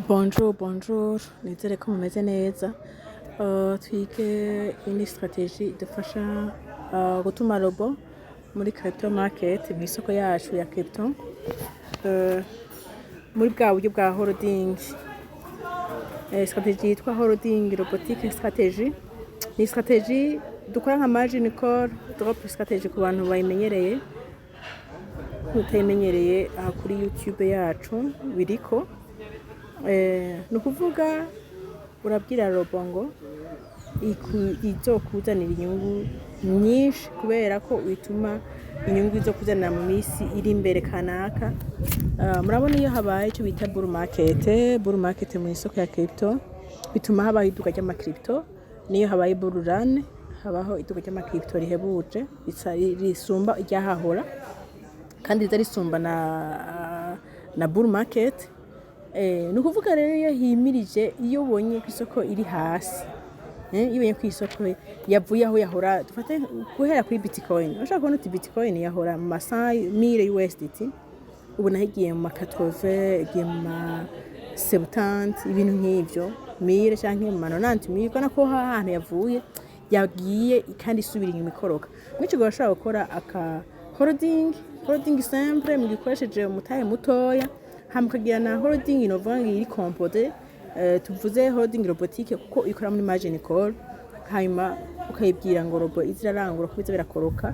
Bonjour, bonjour. Nizere ko mumeze neza. Twige indi strategie idufasha gutuma robo muri crypto market mu isoko yacu ya crypto muri bwa buryo bwa holding. Strategie yitwa holding robotic strategy. Ni strategie dukora nka margin call drop strategy ku bantu bayimenyereye. Utayimenyereye kuri YouTube yacu biriko nukuvuga urabwira robo ngo izokuzanira inyungu nyinshi kubera ko bituma inyungu izokuzanira mu misi iri imbere kanaka. Murabona iyo habaye cyo bita bull market mu isoko ya crypto bituma habaho iduka ry'ama crypto, niyo habaye bull run habaho iduka ry'ama crypto rihebuje risumba iryahahora kandi risumba na bull market. Nukuvuga rero iyo himirije iyo ubonye ku isoko iri hasi iyo ubonye ku isoko yavuye aho yahora, dufate guhera kuri Bitcoin. Ushaka kubona uti Bitcoin yahora mu masayi 1000 USDT ubu nahigiye mu 80 igiye mu 70 ibintu nk'ivyo 1000 canke mu 90000 kana ko ahantu yagiye kandi isubira inyuma ikoroka. Mwico gashaka gukora aka holding simple mu gikoresheje umutahe mutoya hamkagira na holding inovangi iri composé. Tuvuze holding robotique kuko ikora muri margin call, hanyuma ukayibwira ngo robo izirarangura ko biza birakoroka,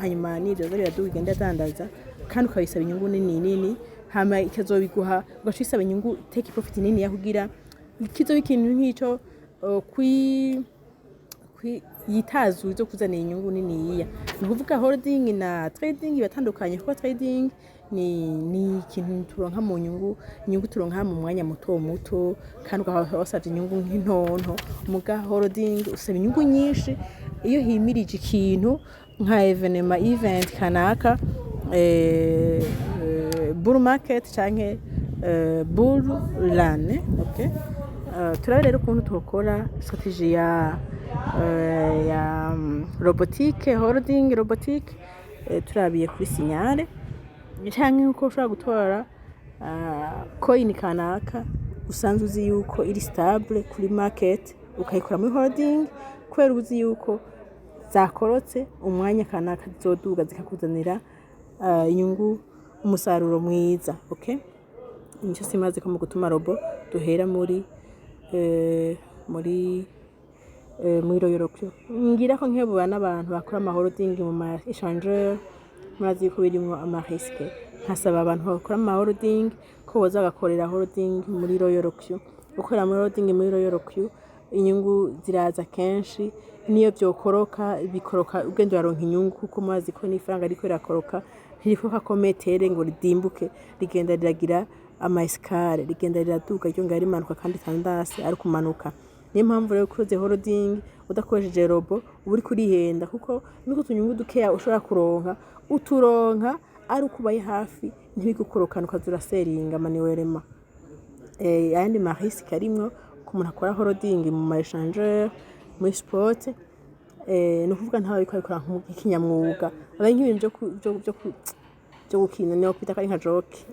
hanyuma n'ivyo biraduga igenda dandaza kandi ukabisaba inyungu nini hama ikazobiguha ugashisaba inyungu take profit nini yakugira ikizo bikintu nk'ico yitazu zo kuzana inyungu nini yiya. Nukuvuga holding na trading batandukanye kuko trading ni ikintu turonka mu inyungu turonka mu mwanya muto kandi ukahasavye inyungu nk'intonto. Muga holding usaba inyungu nyinshi iyo himirije ikintu nka event kanaka, bull market canke bull run. Okay, turabe rero ukuntu tukora strategie ya robotique holding robotique. Turabiye kuri signale canke uko ushobora gutora coin kanaka usanzwe uzi yuko iri stable kuri market ukayikora muri holding kubera uzi yuko zakorotse umwanya kanaka zoduga zikakuzanira inyungu umusaruro mwiza. Okay, nico simaze ko mu gutuma robo duhera muri royorokyo. Ngira ko nkebo n'abantu bakora ama holding mu ma échangeur murazi ko birimo ama risque. Nkasaba abantu bakora ama holding ko boza bagakorera holding muri royorokyo. Ukora muri holding muri royorokyo inyungu ziraza kenshi, niyo byokoroka bikoroka ugende waronka inyungu kuko murazi ko n'ifaranga riko rirakoroka ntiriko kometere ngo ridimbuke, rigenda riragira ama escale, rigenda riraduka ryo ngari manuka kandi tandase ari kumanuka. Niyo mpamvu rero kuze holding udakoresheje robo uri kurihenda kuko niko tunyungu dukeya ushobora kuronka uturonka ari ukubaye hafi ntibigukorokana ukazura seringa manuellement. Ayandi ma risque arimwo ku muntu akora holding mu ma échangeur muri sport. Nukuvuga ntawe bikora nk'ikinyamwuga abanye nk'ibintu byo gukina niyo kwita kari nka joke.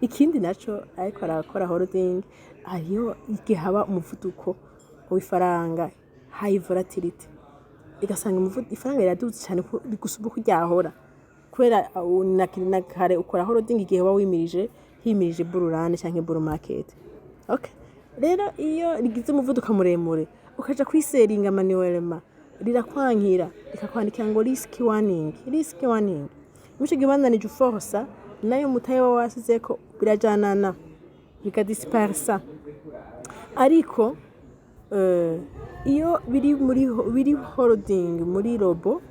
Ikindi naco ariko arakora holding ariyo igihe haba umuvuduko w'ifaranga high volatility, igasanga ifaranga riraduze cyane ko bigusubira kuryahora kubera na kare ukora holding igihe wa himirije bull run canke bull market. Okay, rero iyo rigize umuvuduko muremure ukaja kwiseringa manuellement rirakwankira rikakwandikira ngo risk warning. Muco gibandanije uforsa nayo mutaye wasizeko birajanana bikadispersa. Ariko iyo biri holding muri robo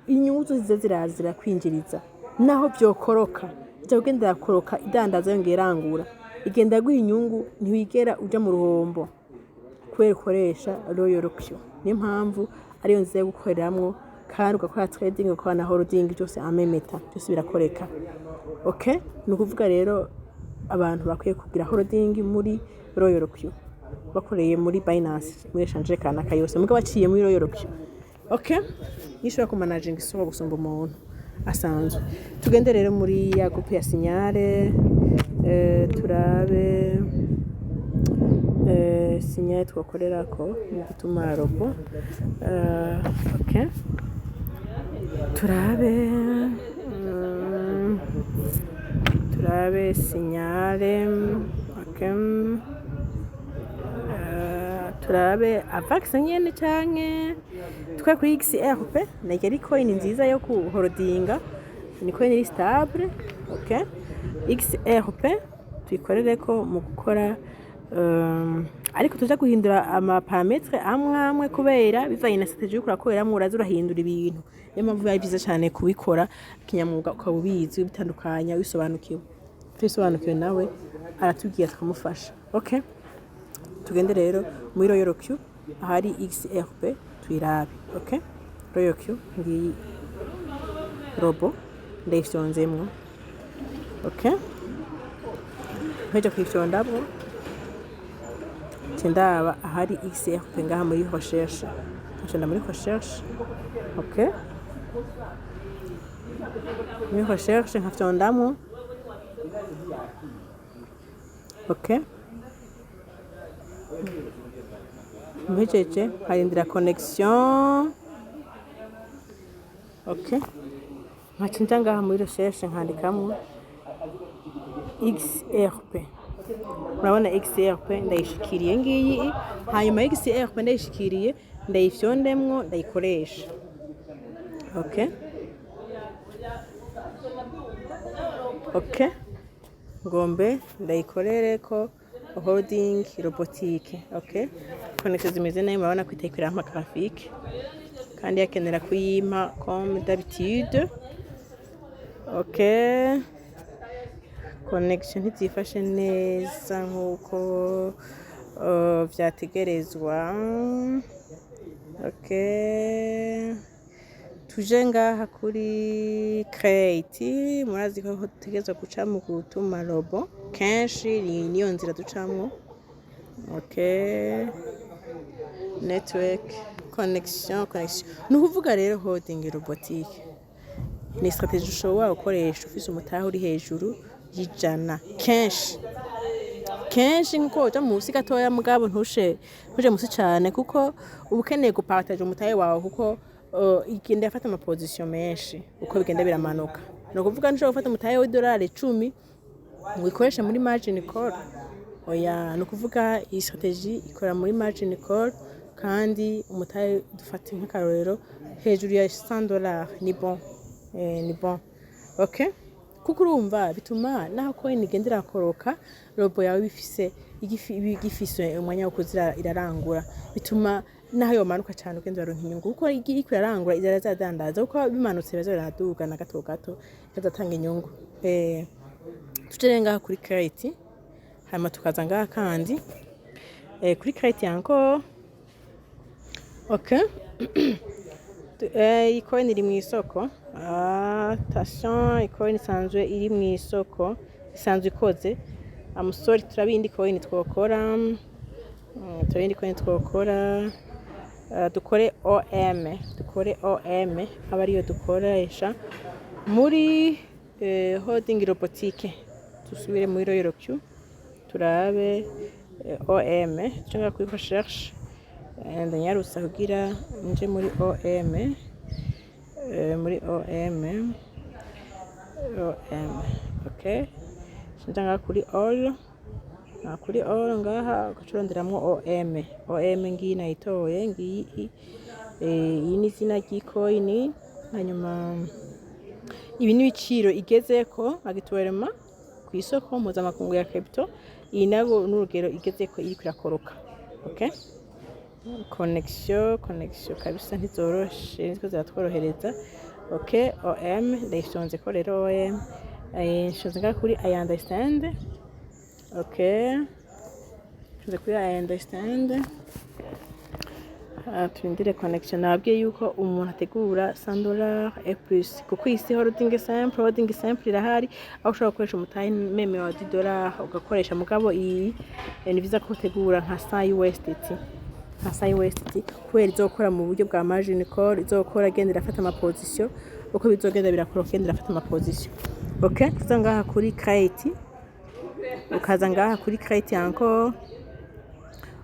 inyungu ziza zirazira kwinjiriza naho byokoroka ijya kugendera koroka idandaza yongerangura igenda guha inyungu ntiwigera uja mu ruhombo kubera ukoresha royorokyo. Niyo mpamvu ariyo nziza yo gukoreramwo kandi ugakora trading ukora na holding byose amemeta byose birakoreka. Okay, nukuvuga rero abantu bakwiye kugira holding muri royorokyo bakoreye muri Binance muri échange kanaka yose muga baciye muri royorokyo. Okay, yishobora ku managing isoko gusumba umuntu asanzwe. Tugende rero muri ya groupe ya signale turabe sinyali twakorerako mu gutuma robo okay turabe sinyale okay turabe avax nyene canke twe kuri XRP nake ari coin nziza yo kuholdinga ni coin iri stable okay XRP tuyikorereko mu gukora ariko tuza guhindura amaparametre amwe kubera bivanye na strategy yo kurakoreramwe uraza urahindura ibintu niyo mpamvu biba byiza cyane kubikora kinyamwuga ukabubizi bitandukanya wisobanukiwe nawe aratubwiye tukamufasha okay tugende rero muri Royal Q ahari XRP tuyirabe okay Royal Q ngiyi robo ndayifyonzemwo okay nje kwifyondabwo ndaba ahari XRP ngaha muri recherche nshanda muri recherche okay muri recherche nkafyondamwo okay mbejeje harindira connexion okay nkacinja ngaha muri recherche nkandikamwo XRP murabona XRP ndayishikiriye ngiyi hanyuma XRP ndayishikiriye ndayifyondemwo ndayikoresha okay ngombe ndayikorereko holding robotique okay connexion zimeze nayo murabona kwitayikorera ama graphique kandi yakenera kuyimpa comme d'habitude okay connection ntitifashe neza nkuko vyategerezwa okay tuje ngaha kuri create murazi ko tutegerezwa guca mu gutuma robo kenshi niyo nzira ducamwo okay network connection nukuvuga rero holding robotique ni strategy ushobora gukoresha ufise umutahe uri hejuru y'ijana kenshi nkuko uja musi gatoya mugabo ntuje musi cyane kuko ubukeneye gupartage umutahe wawe kuko igenda yafata ama position menshi uko bigenda biramanuka no kuvuga nje gufata umutahe w'idolari 10 wikoresha muri margin call oya no kuvuga iyi strategy ikora muri margin call kandi umutahe dufata nk'akarorero hejuru ya $100 ni bon okay kuko urumva bituma naho coin igendera koroka robo yawe bifise igifise umwanya wo kuzira irarangura bituma naho yo manuka cyane ugenda baronka inyungu kuko iri kwirarangura irazadandaza uko bimanutse bazo biraduga na gato izatanga inyungu tuterenga kuri create hama tukaza ngaha kandi kuri create yanko okay coin iri mu isoko attention coin isanzwe iri mu isoko isanzwe ikoze amusori turabindi coin twokora dukore OM aba ariyo dukoresha muri holding robotique tusubire muri Royal Q turabe OM cyangwa kuri recherche ndanyarusa kugira nje muri OM okay ndanga kuri all ngaha ugacuronderamwo OM ngiyi nayitoye ngiyi iyi ni izina ry'ikoini hanyuma ibi ni ibiciro igezeko agitwerema ku isoko mpuzamakungu ya crypto iyi nabo n'urugero igezeko iri kurakoroka okay connexion kabisa ntizoroshe niziko ziratworohereza okay OM ndayifyonze ko rero OM nshonze ngaha kuri I understand okay nshonze kuri I understand turindire connection nabwiye yuko umuntu ategura $100 et plus kuko isi holding simple irahari aho ushobora gukoresha umutahe meme wa $10 ugakoresha mugabo iyi ni biza ko utegura nka USDT kubera izokora mu buryo bwa margin call izokora agenda irafata ama position uko bizogenda birakora agenda irafata ama position okay tuzangaha kuri create ukaza ngaha kuri create encore,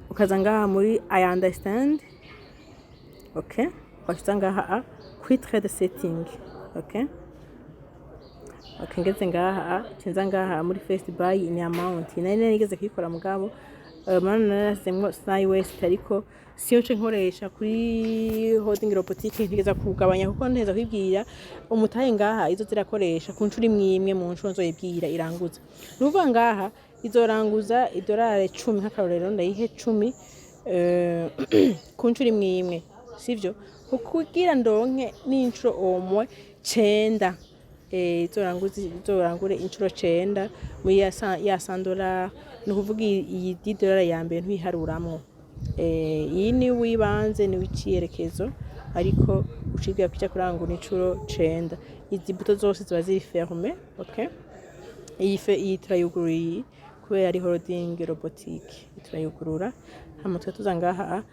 ukaza ngaha muri I understand, okay, ukaza ngaha kuri trade setting, okay. Ngeze ngaha cenza ngaha muri first buy in amount nari nigeze kuyikora mugabo mana narazemwo Sky West ariko siyo nce nkoresha kuri holding robotique ntigeza kugabanya kuko nteza kwibwira umutahe ngaha izo zirakoresha ku ncuri imwe mu ncuro nzoyibwira iranguza nuvuga ngaha izoranguza idolari 10 nk'akarorero ndayihe 10 ku ncuri imwe sivyo kugira ndonke n'incuro omwe 9 izorangure incuro 9 muri ya $100 no kuvuga iyi $10 ya mbere ntwiharuramwo iyi ni wibanze ni wiciyerekezo ariko uciga kwica kurangura incuro 9 izi buto zose ziba ziri ferme, okay. Iyi turayugurura kubera ari holding robotique turayugurura hamutwe tuza ngaha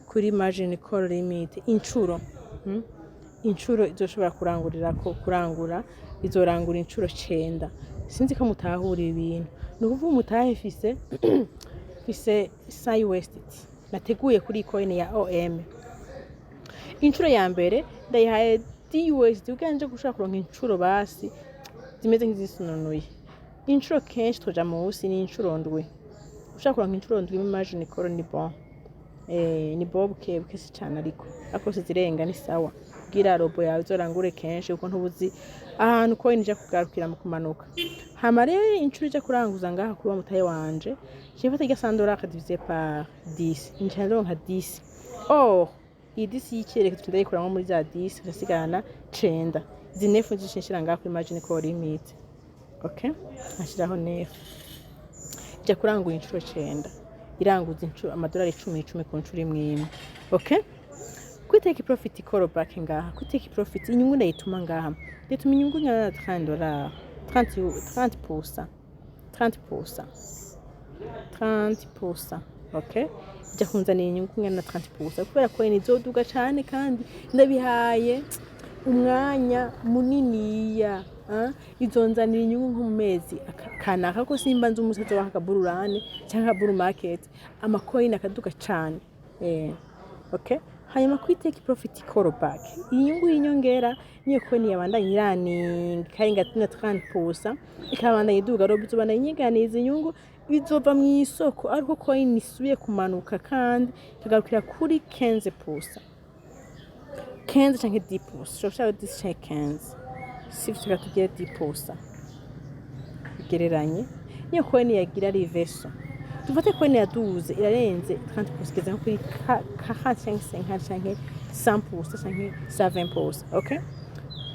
kuri margin call limit incuro izoshobora kurangura izorangura incuro 9 sinzi ko mutahura ibintu nukuvuga umutahe fise Sky West nateguye kuri coin ya OM incuro ya mbere ndayihaye DUSD uganje gushaka kuronka incuro basi zimeze nk'izisununuye incuro kenshi toja munsi ni incuro ndwi ushaka kuronka incuro ndwi mu margin call ni bon ni bob kebwe si cyane ariko akose zirenga ni sawa kugira robo yawe izorangure kenshi uko ntubuzi ahantu coin ije kugarukira mu kumanuka hamare incuro ije kuranguza ngaha kuba mutaye wanje chefata ya $100 divisé par 10 incalo nka 10 iyi 10 yikireke tundayikuramo muri za 10 gasigana 9 izi nefu zishishira ngaha kuri margin call limit, okay. Ashiraho nefu ije kurangura incuro 9 iranguza incuro amadolari 10 ku ncuro imwe, okay. Kwiteka profit call back ngaha kwiteka profit inyungu ndayituma ngaha ndituma inyungu nyana $30 30%, okay. Ija kunzanira inyungu nyana 30% kubera ko nizoduga cyane kandi ndabihaye umwanya muniniya izonzanira inyungu nko mu mezi kanaka ko simba nzi umusaza wa kabururane cyangwa buru market amacoin akaduga cyane, okay. Hanyuma kwiteka profit call back inyungu yinyongera niyo coin yabandanye irani karinga 30% ikabandanye iduga robo zobandanye inyiganiza inyungu bizova mu isoko ariko coin isubiye kumanuka kandi kigarukira kuri 15% canke 10%, shobora 10 canke 15 sivyo tugiye 10% igereranye niyo coin yagira riveso tufate coin ya 12 irarenze 30% kugeza kuri 45 canke 100% canke 70%, okay.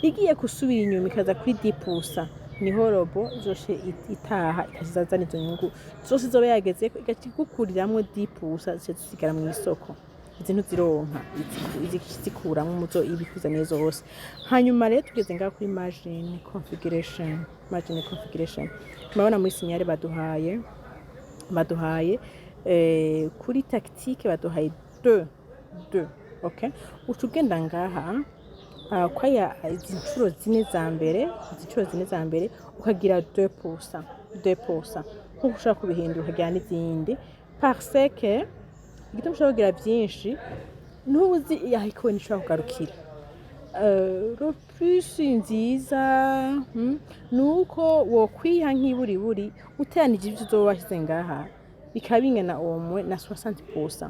Igiye kusubira inyuma ikaza kuri 10% niho robo zoshe itaha ikazazana izo nyungu zose zoba yageze igakikukuriramwe 10% zisigara mu isoko izintu zironka izikuramwe muzo ibikuzaniye zose. Hanyuma rero tugeze ngaho kuri margin configuration mabona muri signal baduhaye kuri tactique baduhaye 2, okay. Utugenda ngaha kwaya izicuro zine za mbere ukagira 2% nko ushaka kubihindura ukagira n'izindi parce que igituma ushaka kugira byinshi ntuzi yahiko nishaka kugarukira ro plus nziza nuko wo kwiha nk'iburi uteranije ibyo zo washyize ngaha bikabingana omwe na 60%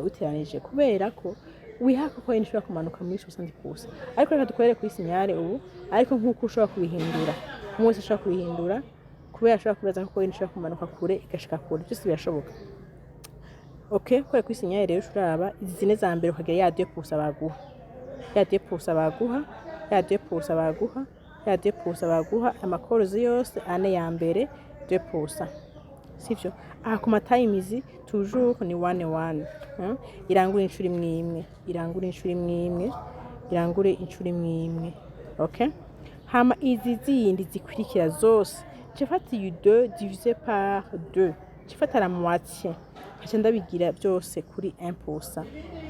uteranije kubera ko wihaka ko inshobora kumanuka muri 60% ariko reka dukorere kuri signal ubu ariko nkuko ushobora kubihindura umwese ushobora kubihindura kubera ashobora kubaza ko inshobora kumanuka kure igashika kure byose birashoboka, okay. Kore kuri signal rero uraba izi zine za mbere ukagira ya 2% baguha amakorozi yose ane ya mbere 2%, sivyo. Aha ku matimizi toujours ni 1 irangura incuro imwe, okay. Hama izi zindi zikurikira zose cefati 2 divisé par 2 cifata la moitié nkaca ndabigira byose kuri 1%.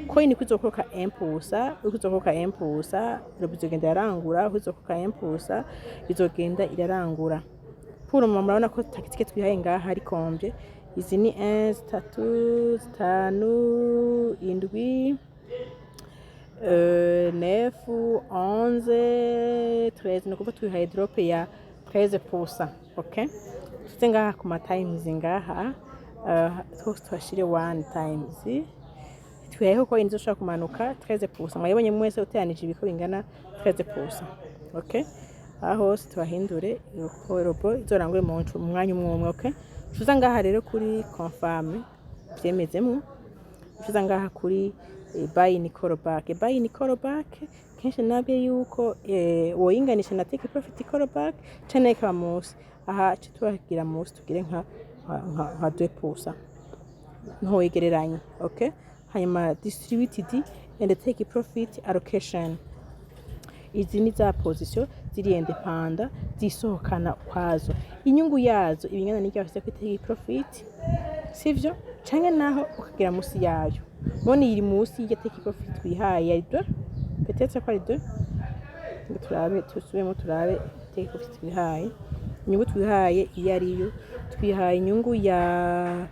Coin kwizokoroka 1%, kwizokoroka 1%, bizogenda yarangura, kwizokoroka 1%, bizogenda irarangura. Pour mama murabona ko tactique twihaye ngaha ari combien? Izi ni 1 3 5 7 9 11 13 nukuva twihaye drop ya 13%. Okay, tuse ngaha ku times ngaha twashire 1 times twihaye ko inzo shaka kumanuka 13%. Mwabonye mwese uteranije ibiko bingana 13%. Okay, aho twahindure robo izorangure mu mwanya umwe. Okay, tuza ngaha rero kuri confirm byemezemo, tuza ngaha kuri buy in callback. Buy in callback kenshi nabye yuko woyinganisha na take profit callback cyane ka munsi. Aha tubagira munsi tugire nka 2% nto yegereranye. Okay, hanyuma distributed and take profit allocation. Izi ni za position ziri independent zisohokana kwazo, inyungu yazo ibingana n'icyo afite ku take profit, sivyo canke naho ukagira musi yayo. None iri musi ya take profit twihaye ari 2, peut-être ko ari 2. Turabe tusubemo turabe take profit twihaye, inyungu twihaye iyo ariyo twihaye inyungu ya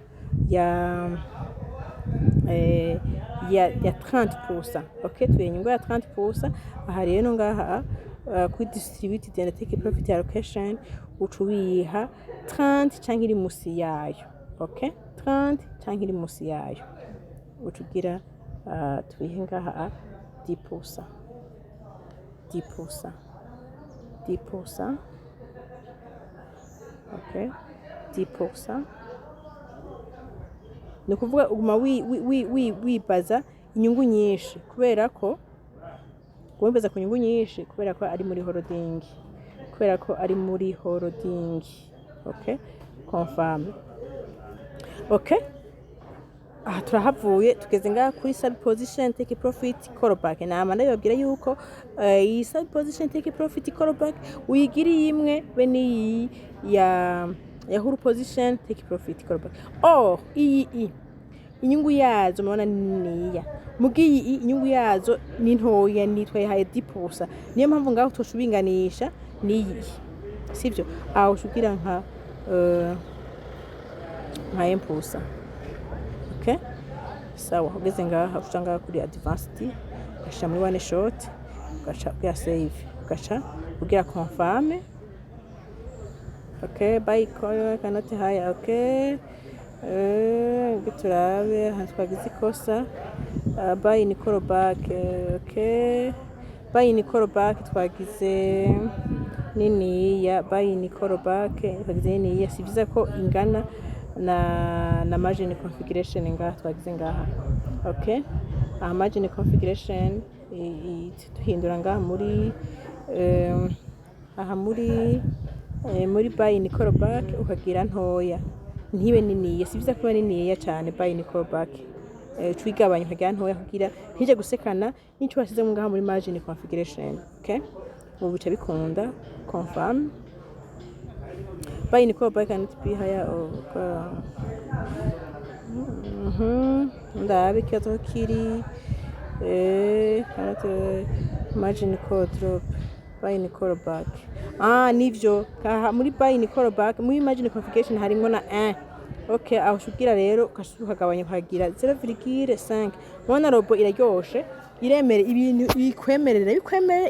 30%. Okay, twihaye inyungu ya 30%. Aha rero ngaha ku distributed and take profit allocation ucubiha 30 canke iri musi yayo. Okay, 30 canke iri musi yayo ucugira twihe ngaha 10%. Okay, 10%. Nukuvuga uguma wibaza inyungu nyinshi kubera ko kumbeza ku nyungu nyinshi kubera ko ari muri holding. Okay, confirm. Okay, aha turahavuye tugeze ngaha kuri sub position take profit callback. Nama ndababwira yuko iyi sub position take profit callback uyigiriye imwe be ni ya huru position take profit callback. Iyi inyungu yazo mubona niya mugiyi inyungu yazo ni ntoya nitwa yahaye 10%. Niyo mpamvu ngaho tushubinganisha niyi, sivyo aho shugira nka 1%. Okay, sawa. Ugeze ngaha ushanga kuri advanced ugasha muri one shot ugaca bya save ugaca ugira confirm. Okay, buy call cannot higher. Okay, turabe hatwagize ikosa buy in callback. Okay, buy in callback twagize nini ya buy in callback twagize nini ya sivyiza ko ingana na margin configuration ngaha twagize ngaha. Okay, margin configuration tuhindura ngaha muri aha muri buy in callback ukagira ntoya ntibe nini sivyiza kuba nini cyane. Buy in callback twigabanya ukagira ntoya kugira ntije gusekana n'icyo wasize mu ngaha muri margin configuration. Okay, ubu bica bikunda. Confirm. Buy in callback and be higher ndabe kiato kiri margin call drop. Buy in callback nivyo muri buy in callback muri margin configuration harimo na 1. Okay, aho shugira rero ukagabanya ukagira 0,5. Mwana robo iraryoshe iremere ibintu bikwemerera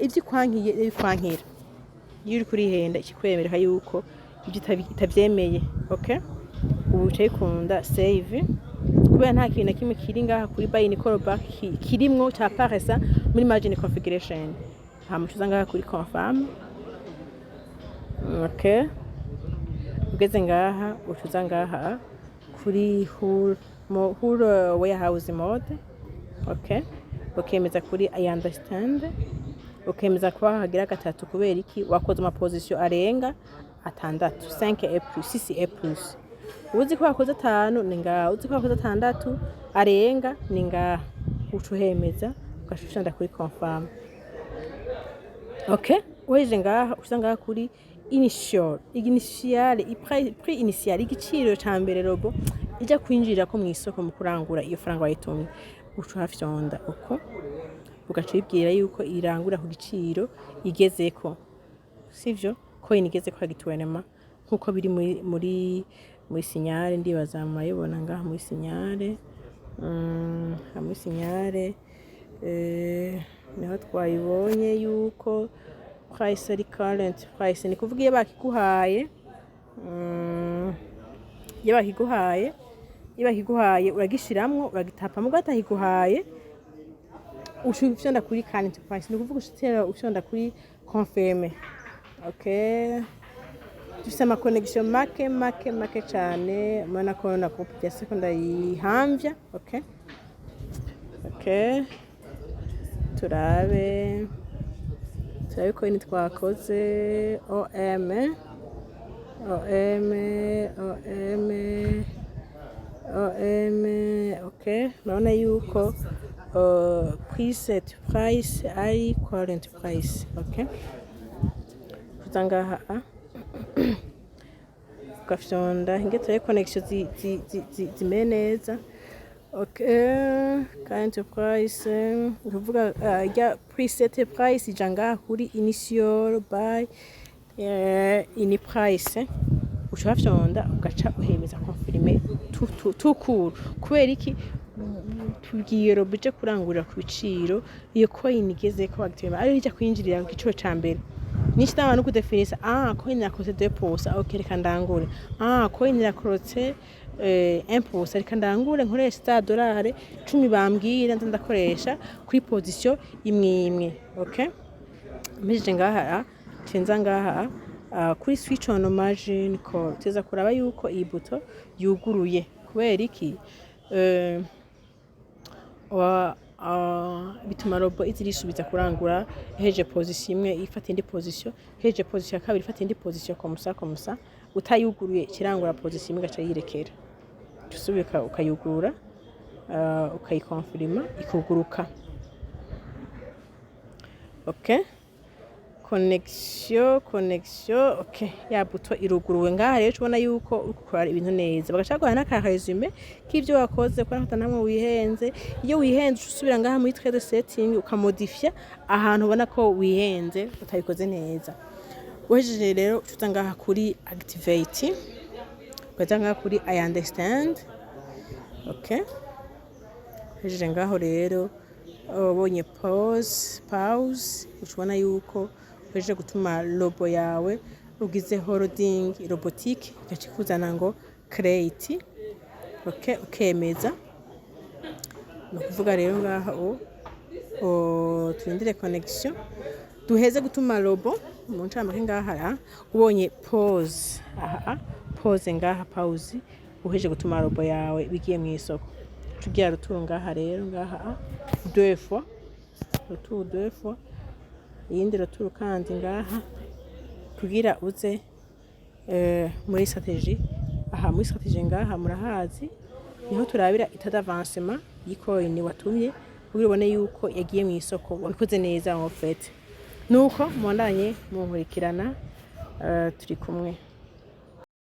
ivyikwankiye bikwankira yuri kuri henda ikikwemerera yuko itavyemeye. Okay, ubu cyikunda save kubera nta kintu kimwe kiri ngaha kuri buy in callback kirimwo cha paresa muri margin configuration. Hamucuza ngaha kuri confirm. Okay, ugeze ngaha ucuza ngaha kuri whole warehouse mode. Okay, ukemeza kuri I understand. Ukemeza kwa hagira gatatu kubera iki wakoze ama position arenga 6 5A+, 6A+. Uzi ko wakoze 5 ni ngaha, uzi ko wakoze 6 arenga ni ngaha ucuhemeza ugashushanda kuri confirm. Okay, weje ngaha usanga kuri initiale prix initial igiciro ca mbere robo ija kwinjira ko mw'isoko mu kurangura iyo faranga wayitumye uca hafyonda uko ugaca ubibwira yuko irangura ku giciro igezeko sivyo coin igezeko agitwenema nkuko biri muri signale ndibaza murayibona ngaha muri signale muri signale niho twayibonye yuko price ari current price ni kuvuga iyo bakiguhaye uragishiramwo uragitapa mu gatahiguhaye ushobora kuri current price ni kuvuga ushobora kuri confirme okay dufise ama connection make cyane mwana ko na groupe ya secondaire yihamvya okay turabe ko ni twakoze OM okay naona yuko preset price ari current price okay kutangaha kafyonda nge turi connection zimeneza okay current price kuvuga ya preset price janga kuri initial by ini price ushafyonda ugaca uhemeza confirmer tukuru kubera iki tugiye robuje kurangurira ku biciro iyo coin igeze ko active ari ija kwinjirira ku giciro ca mbere nishita abantu kudefinisa coin yakoze deposa okay reka ndangure coin yakorotse impulse reka ndangure nkoresha $10 10 bambwira ndakoresha kuri position imwe okay mije ngaha tenza ngaha kuri switch on margin call teza kuraba yuko iyi buto yuguruye kubera iki bituma robo izirisubiza kurangura heje position imwe ifata indi position heje position ya kabiri ifata indi position komusa utayuguruye kirangura position imwe gaca yirekera tusubika ukayugurura ukayikonfirma ikuguruka okay connexion okay ya buto iruguruwe ngaha rero ubona yuko ukora ibintu neza bagashaka n'aka resume k'ivyo wakoze kwa namwe wihenze iyo wihenze usubira ngaha muri trade setting ukamodifya ahantu ubona ko wihenze utayikoze neza wejeje rero ucuta ngaha kuri activate ukaja ngaha kuri I understand okay wejeje ngaho rero ubonye pause ushobona yuko weje gutuma lobo yawe ugize holding robotique gacikuzana ngo create okay ukemeza no kuvuga rero ngaho turindire connection duheze gutuma lobo mu ncamake ngaha ubonye pause pause ngaha pause uheje gutuma lobo yawe bigiye mu isoko tugiye rutunga rero ngaha deux fois yindi ruturu kandi ngaha kugira uze muri strategie muri strategie ngaha murahazi niho turabira itada avancement y'coin watumye kugira ubone yuko yagiye mu isoko wabikoze neza en fait nuko mondanye mu nkurikirana turi kumwe